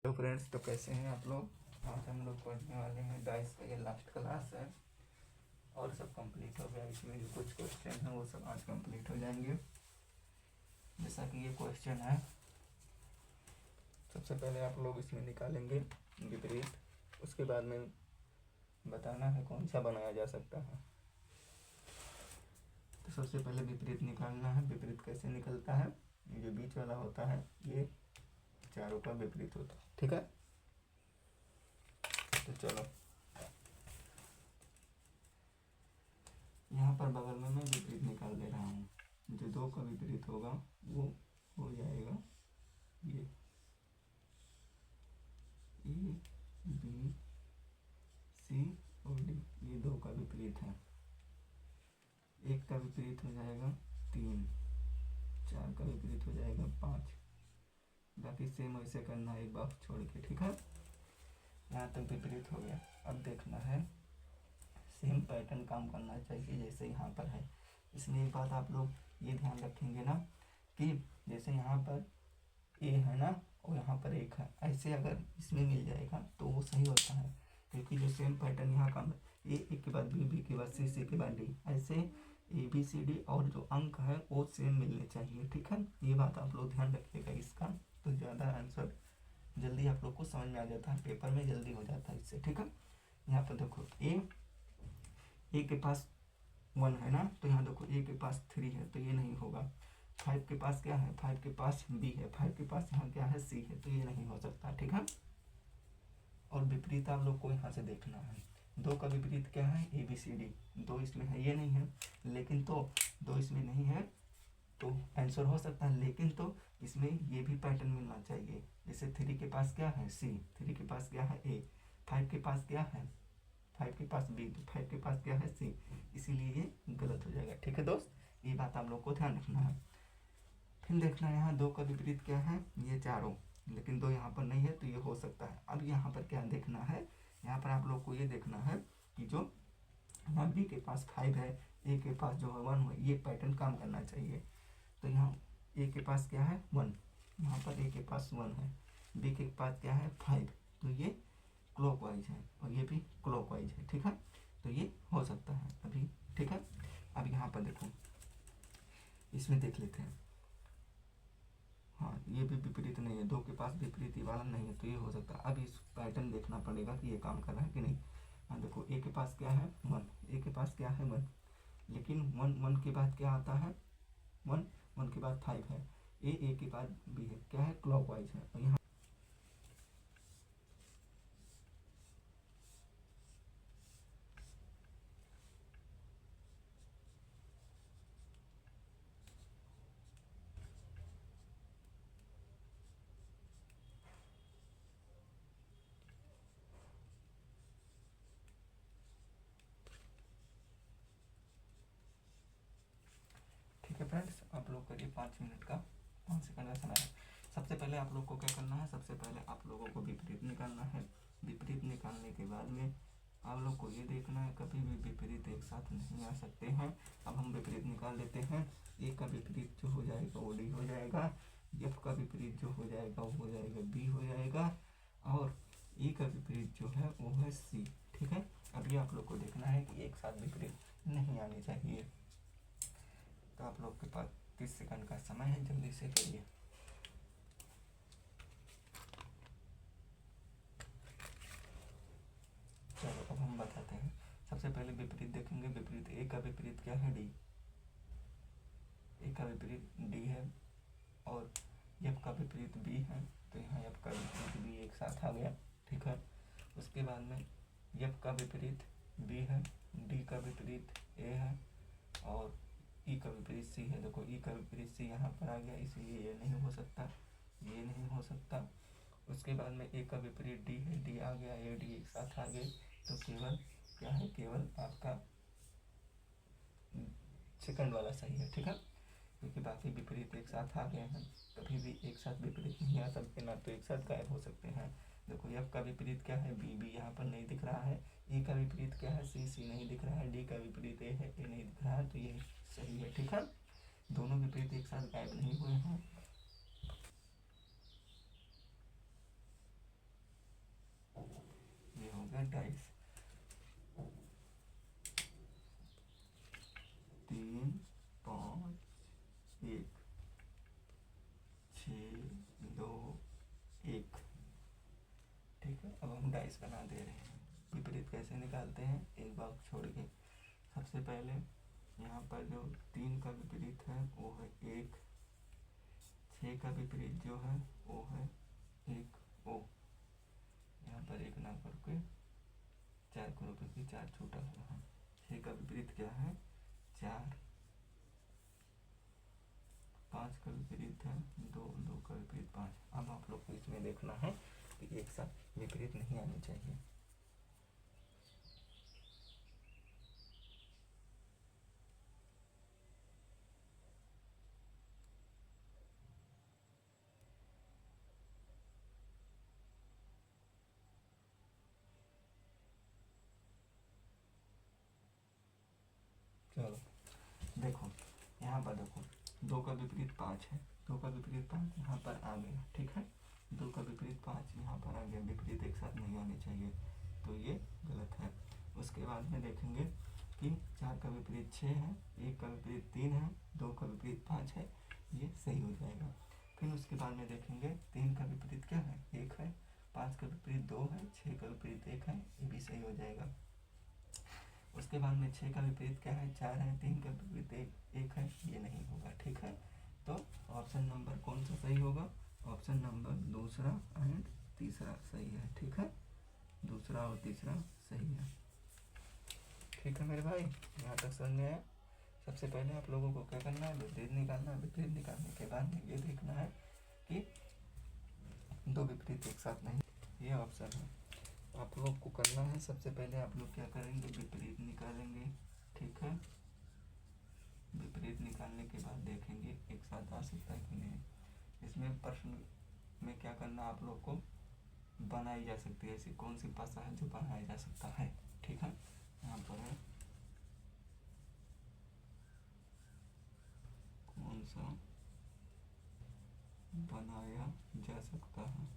Hello friends, तो कैसे हैं आप लोग। आज हम लोग पढ़ने वाले हैं डाइस का, ये लास्ट क्लास है और सब कंप्लीट हो गया। इसमें जो कुछ क्वेश्चन है वो सब आज कंप्लीट हो जाएंगे। जैसा कि ये क्वेश्चन है, सबसे पहले आप लोग इसमें निकालेंगे विपरीत, उसके बाद में बताना है कौन सा बनाया जा सकता है। तो सबसे पहले विपरीत निकालना है। विपरीत कैसे निकलता है, जो बीच वाला होता है ये चारों का विपरीत होता है, ठीक है। तो चलो, यहाँ पर बगल में मैं विपरीत निकाल दे रहा हूँ। जो दो का विपरीत होगा वो हो जाएगा ये ए बी सी और डी। ये दो का विपरीत है। एक का विपरीत हो जाएगा 3, 4 का विपरीत हो जाएगा 5। बाकी सेम ऐसे करना है एक बॉक्स छोड़ के, ठीक है। यहाँ तक विपरीत हो गया। अब देखना है सेम पैटर्न काम करना चाहिए जैसे यहाँ पर है। इसमें एक बात आप लोग ये ध्यान रखेंगे ना कि जैसे यहाँ पर ए है ना और यहाँ पर 1 है, ऐसे अगर इसमें मिल जाएगा तो वो सही होता है, क्योंकि जो सेम पैटर्न यहाँ का ए के बाद बी, बी के बाद सी, सी के बाद डी, ऐसे ए बी सी डी और जो अंक है वो सेम मिलने चाहिए, ठीक है। ये बात आप लोग ध्यान रखिएगा इसका, तो ज़्यादा आंसर जल्दी आप लोग को समझ में आ जाता है, पेपर में जल्दी हो जाता है इससे, ठीक है। यहाँ पर देखो ए के पास 1 है ना, तो यहाँ देखो ए के पास 3 है, तो ये नहीं होगा। 5 के पास क्या है, 5 के पास बी है, 5 के पास यहाँ क्या है सी है, तो ये नहीं हो सकता, ठीक है। और विपरीत आप लोग को यहाँ से देखना है। 2 का विपरीत क्या है, ए बी सी डी। 2 इसमें है, ये नहीं है, लेकिन तो 2 इसमें नहीं है तो आंसर हो सकता है, लेकिन तो इसमें ये भी पैटर्न मिलना चाहिए। जैसे 3 के पास क्या है सी, 3 के पास क्या है ए, 5 के पास क्या है, 5 के पास बी, तो 5 के पास क्या है सी, इसीलिए ये गलत हो जाएगा, ठीक है दोस्त। ये बात आप लोग को ध्यान रखना है। फिर देखना है यहाँ 2 का विपरीत क्या है, ये चारों, लेकिन 2 यहाँ पर नहीं है तो ये हो सकता है। अब यहाँ पर क्या देखना है, यहाँ पर आप लोग को ये देखना है कि जो यहाँ बी के पास 5 है, ए के पास जो है 1 है, ये पैटर्न काम करना चाहिए। तो यहाँ ए के पास क्या है 1, यहाँ पर ए के पास 1 है, बी के पास क्या है 5, तो ये क्लॉकवाइज है और ये भी क्लॉकवाइज है, ठीक है। तो ये हो सकता है अभी, ठीक है। अब यहाँ पर देखो, इसमें देख लेते हैं। हाँ, ये भी विपरीत नहीं है, 2 के पास विपरीत वाला नहीं है, तो ये हो सकता है। अब इस पैटर्न देखना पड़ेगा कि ये काम कर रहा है कि नहीं। हाँ देखो, ए के पास क्या है 1, ए के पास क्या है 1, लेकिन 1 के बाद क्या आता है 1 के बाद 5 है, ए के बाद बी है, क्या है क्लॉकवाइज है। और यहाँ ठीक है फ्रेंड्स, आप लोग करिए 5 मिनट का, 5 सेकंड का समय है। सबसे पहले आप लोग को क्या करना है, सबसे पहले आप लोगों को विपरीत निकालना है। विपरीत निकालने के बाद में आप लोग को ये देखना है कभी भी विपरीत एक साथ नहीं आ सकते हैं। अब हम विपरीत निकाल लेते हैं। ए का विपरीत जो हो जाएगा वो डी हो जाएगा, एफ का विपरीत जो हो जाएगा वो हो जाएगा बी हो जाएगा, और ई का विपरीत जो है वो है सी, ठीक है। अभी आप लोग को देखना है कि एक साथ विपरीत नहीं आने चाहिए। तो आप लोग के पास 30 सेकंड का समय है, जल्दी से करिए। चलो अब हम बताते हैं। सबसे पहले विपरीत देखेंगे। विपरीत ए का विपरीत क्या है डी, ए का विपरीत डी है, और एफ का विपरीत बी है, तो यहाँ एफ का विपरीत बी एक साथ आ गया, ठीक है। उसके बाद में एफ का विपरीत बी है, डी का विपरीत ए है, और ई का विपरीत सी है। देखो ई का विपरीत सी यहाँ पर आ गया, इसलिए ये नहीं हो सकता, ये नहीं हो सकता। उसके बाद में ए का विपरीत डी है, डी आ गया, ए डी एक साथ आ गए, तो केवल क्या है, केवल आपका सेकंड वाला सही है, ठीक है। क्योंकि बाकी विपरीत एक साथ आ गए हैं, कभी भी एक साथ विपरीत नहीं आ सकते, ना तो एक साथ गायब हो सकते हैं। देखो एफ का विपरीत क्या है बी, बी यहाँ पर नहीं दिख रहा है। ई का विपरीत क्या है सी, सी नहीं दिख रहा है। डी का विपरीत ए है, ए नहीं दिख रहा है, तो ये सही है, ठीक है। दोनों विपरीत एक साथ गायब नहीं हुए हैं। है डाइस। 3 5 1 6 2 1। ठीक है, अब हम डाइस बना दे रहे हैं। विपरीत कैसे निकालते हैं, एक बॉक्स छोड़ के। सबसे पहले यहाँ पर जो 3 का विपरीत है वो है 1, 6 का विपरीत जो है वो है 1 ओ। यहाँ पर 1 ना करके 4 करो क्योंकि 4 छूटा हुआ है। 6 का विपरीत क्या है 4, 5 का विपरीत है 2, 2 का विपरीत 5। अब आप लोग को इसमें देखना है कि एक साथ विपरीत नहीं आनी चाहिए। चलो देखो, यहाँ पर देखो 2 का विपरीत 5 है, 2 का विपरीत 5 यहाँ पर आ गया। ठीक है, 2 का विपरीत 5 यहाँ पर आ गया, विपरीत एक साथ नहीं आने चाहिए, तो ये गलत है। उसके बाद में देखेंगे कि 4 का विपरीत 6 है, 1 का विपरीत 3 है, 2 का विपरीत 5 है, ये सही हो जाएगा। फिर उसके बाद में देखेंगे 3 का विपरीत क्या है 1 है, 5 का विपरीत 2 है, 6 का विपरीत 1 है, ये भी सही हो जाएगा। उसके बाद में 6 का विपरीत क्या है 4 है, 3 का विपरीत 1 है, ये नहीं होगा। ठीक है, तो ऑप्शन नंबर कौन सा सही होगा, ऑप्शन नंबर दूसरा एंड तीसरा सही है। ठीक है, दूसरा और तीसरा सही है। ठीक है मेरे भाई, यहाँ तक समझ में आया। सबसे पहले आप लोगों को क्या करना है, विपरीत निकालना है। विपरीत निकालने के बाद में ये देखना है कि 2 विपरीत एक साथ नहीं, ये ऑप्शन है। आप लोग को करना है, सबसे पहले आप लोग क्या करेंगे, विपरीत निकालेंगे। ठीक है, विपरीत निकालने के बाद देखेंगे एक साथ आ सकता है कि नहीं। इसमें प्रश्न में क्या करना, आप लोग को बनाई जा सकती है ऐसी कौन सी भाषा है जो बनाया जा सकता है। ठीक है, यहाँ पर है कौन सा बनाया जा सकता है।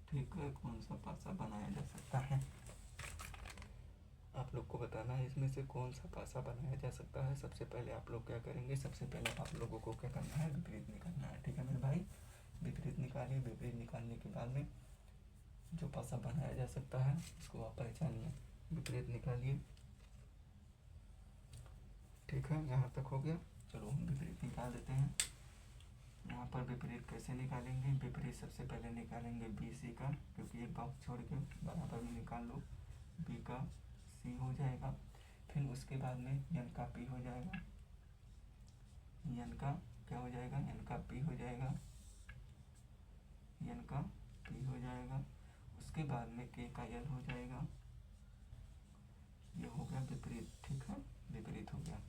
ठीक है, कौन सा पासा बनाया जा सकता है, आप लोग को बताना है इसमें से कौन सा पासा बनाया जा सकता है। सबसे पहले आप लोग क्या करेंगे, सबसे पहले आप लोगों को क्या करना है, विपरीत निकालना है। ठीक है मेरे भाई, विपरीत निकालिए। विपरीत निकालने के बाद में जो पासा बनाया जा सकता है उसको आप पहचानिए। विपरीत निकालिए। ठीक है, यहाँ तक हो गया। चलो हम विपरीत निकाल देते हैं। यहाँ पर विपरीत कैसे निकालेंगे, विपरीत सबसे पहले निकालेंगे बी सी का, क्योंकि एक बॉक्स छोड़ के बराबर में निकाल लो। बी का सी हो जाएगा, फिर उसके बाद में एन का पी हो जाएगा, एन का क्या हो जाएगा, एन का पी हो जाएगा, एन का पी हो जाएगा। उसके बाद में के का एल हो जाएगा, ये हो गया विपरीत। ठीक है, विपरीत हो गया।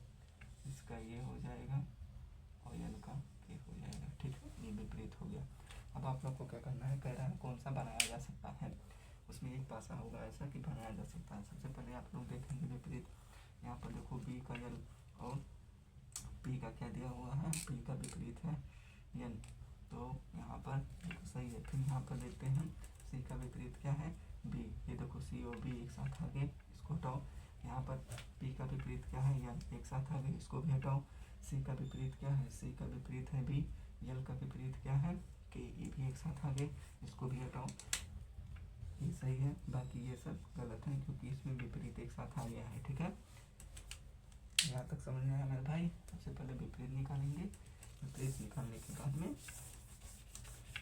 इसका ये हो जाएगा और एन का के हो जाएगा। ठीक है, ये विपरीत हो गया। अब आप लोग को क्या करना है, कह रहा है कौन सा बनाया जा सकता है, उसमें एक पासा होगा ऐसा कि बनाया जा सकता है। सबसे पहले आप लोग देखेंगे विपरीत, यहाँ पर देखो बी का एल और पी का क्या दिया हुआ है, पी का विपरीत है एन, तो यहाँ पर सही है। फिर यहाँ पर देखते हैं सी का विपरीत क्या है बी, ये देखो सी और बी एक साथ आ गए, इसको हटाओ। यहाँ पर पी का विपरीत क्या है एन, एक साथ आ गए, इसको भी हटाओ। सी का विपरीत क्या है, सी का विपरीत है बी, एल का विपरीत क्या है के, ये भी एक साथ आ गए, इसको भी हटाओ। ये सही है, बाकी ये सब गलत है क्योंकि इसमें विपरीत एक साथ आ गया है। ठीक है, यहाँ तक समझ में आया मेरे भाई। सबसे पहले विपरीत निकालेंगे, विपरीत निकालने के बाद में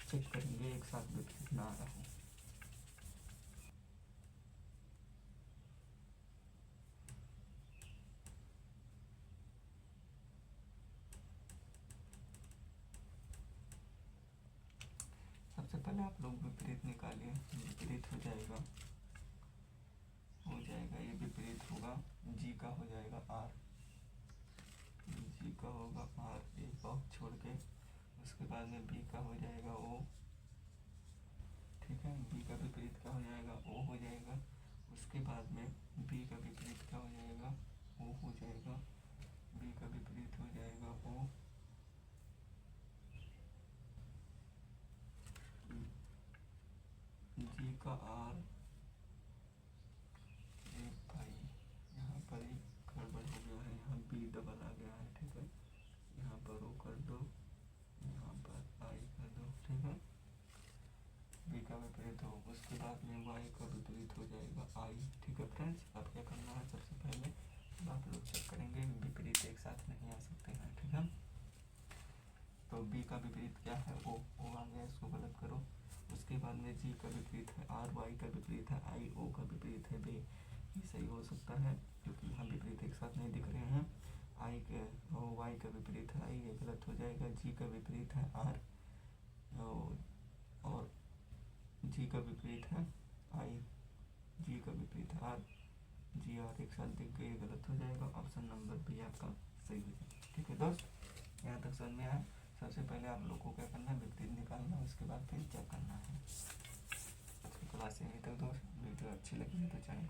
चेक करेंगे एक साथ विपरीत ना आ रहा हो। सबसे पहले आप लोग विपरीत निकालिए, विपरीत हो जाएगा, ये विपरीत होगा, जी का हो जाएगा आर, जी का होगा आर, एक बॉक्स छोड़ के। उसके बाद में बी का हो जाएगा ओ। ठीक है, बी का विपरीत क्या हो जाएगा, ओ हो जाएगा। उसके बाद में बी का विपरीत क्या हो जाएगा, ओ हो जाएगा। बी का विपरीत हो जाएगा ओ, जी का आर, ए भाई यहाँ पर ही गड़बड़ हो गया है, यहाँ बी डबल आ गया है, ठीक है। यहाँ पर ओ कर दो, यहाँ पर आई कर दो, ठीक है। बी का विपरीत हो, उसके बाद में वाई का विपरीत हो जाएगा आई, ठीक है फ्रेंड्स। अब क्या करना है, सबसे पहले आप लोग चेक करेंगे विपरीत एक साथ नहीं आ सकते हैं, ठीक है। तो बी का विपरीत क्या है, ओ आ गया, इसको गलत करो। उसके बाद में जी का विपरीत है आर, वाई का विपरीत है आई, ओ का विपरीत है बे। ये सही हो सकता है क्योंकि यहाँ विपरीत एक साथ नहीं दिख रहे हैं। आई के वाई का विपरीत है आई, ये गलत हो जाएगा। जी का विपरीत है आर और जी का विपरीत है आई, जी का विपरीत है आर, जी आर एक साथ दिख गए, गलत हो जाएगा। ऑप्शन नंबर बी आपका सही हो जाएगा, ठीक है दोस्त। यहाँ तक समझ में आया। सबसे पहले आप लोग को क्या करना है, विपरीत निकालना है, उसके बाद फिर चेक करना है। क्लास यहीं तक दोस्त। वीडियो अच्छी लगी तो चैनल